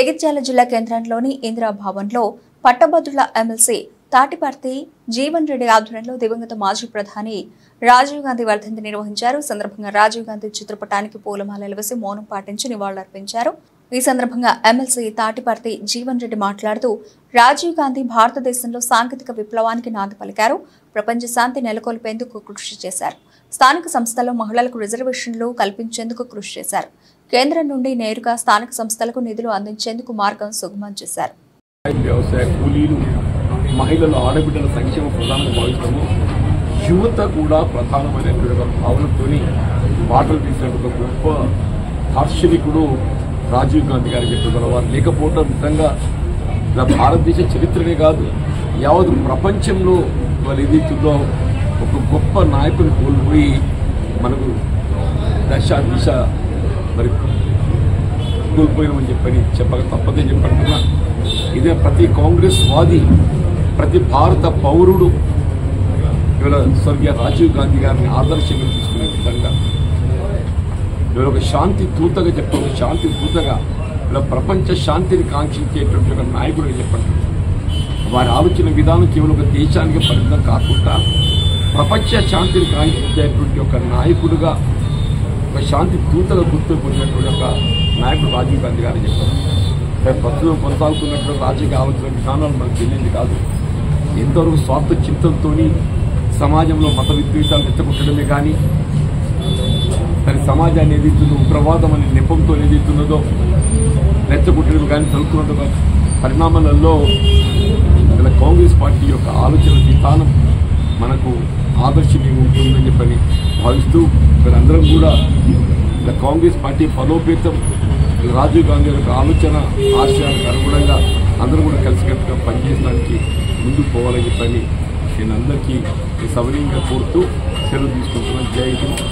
జగిత్యాల జిల్లా కేంద్రంలోని ఇందిరా భవన్లో పట్టభద్రుల ఎమ్మెల్సీ తాటిపర్తి జీవన్ రెడ్డి ఆధ్వర్యంలో దివంగత మాజీ ప్రధాని రాజీవ్ గాంధీ వర్ధంతి నిర్వహించారు. సందర్భంగా రాజీవ్ గాంధీ చిత్రపటానికి పూలమాలలు వేసి మౌనం పాటించి నివాళులర్పించారు. ఈ సందర్భంగా ఎమ్మెల్సీ తాటిపర్తి జీవన్ రెడ్డి మాట్లాడుతూ రాజీవ్ గాంధీ భారతదేశంలో సాంకేతిక విప్లవానికి నాంది పలికారు. ప్రపంచ శాంతి నెలకొల్పేందుకు కృషి చేశారు. స్థానిక సంస్థల్లో మహిళలకు రిజర్వేషన్లు కల్పించేందుకు కృషి చేశారు. కేంద్రం నుండి నేరుగా స్థానిక సంస్థలకు నిధులు అందించేందుకు మార్గం సుగమం చేశారు. వ్యవసాయ కూలీలు, మహిళలు, ఆడబిడ్డల సంక్షేమ ప్రధానంగా భావిస్తాము. యువత కూడా ప్రధానమైనటువంటి భావనతో మాటలు తీసినటువంటి గొప్ప దార్శనికుడు రాజీవ్ గాంధీ గారు చెప్పగల వారు లేకపోవడం నిజంగా భారతదేశ చరిత్రనే కాదు, యావత్ ప్రపంచంలో వాళ్ళు ఏదైతుందో ఒక గొప్ప నాయకుని కోల్పోయి మనకు దశ దిశ మరి కోల్పోయినామని చెప్పక తప్పదని చెప్పంటున్నా. ఇదే ప్రతి కాంగ్రెస్ వాది, ప్రతి భారత పౌరుడు ఇవాళ స్వర్గీయ రాజీవ్ గాంధీ గారిని ఆదర్శంగా తీసుకునే విధంగా ఇవాళ ఒక శాంతి దూతగా చెప్పారు. శాంతి దూతగా ఇలా ప్రపంచ శాంతిని కాంక్షించేటువంటి ఒక నాయకుడిగా చెప్పండి. వారి ఆలోచన విధానం కేవలం ఒక దేశానికి పరిమితం కాకుండా ప్రపంచ శాంతిని కాంక్షించేటువంటి ఒక నాయకుడుగా, ఒక శాంతి దూతగా గుర్తుపడినటువంటి ఒక నాయకుడు రాజీవ్ గాంధీ గారు చెప్పారు. ప్రస్తుతం కొనసాగుతున్నటువంటి రాజకీయ ఆలోచన విధానాలు మనకు తెలియదు కాదు. ఎంతవరకు స్వార్థ చింతనతో సమాజంలో మత విద్వేషాలు రెచ్చగొట్టడమే కానీ దాని సమాజాన్ని ఏదైతుందో ఉగ్రవాదం అనే నెపంతో ఏదైతున్నదో రెచ్చగొట్టడం కానీ జరుగుతున్న పరిణామాలలో ఇలా కాంగ్రెస్ పార్టీ యొక్క ఆలోచన విధానం మనకు ఆదర్శనీయంగా ఉంటుందని చెప్పని భావిస్తూ వీళ్ళందరం కూడా ఇలా కాంగ్రెస్ పార్టీ బలోపేతం, రాజీవ్ గాంధీ యొక్క ఆలోచన ఆశయాలకు అనుగుణంగా అందరూ కూడా కలిసికట్టుగా పనిచేయడానికి ముందుకు పోవాలని చెప్పని నేను అందరికీ సవనీయంగా కోరుతూ సెలవు తీసుకుంటున్నాను. జై హింద్.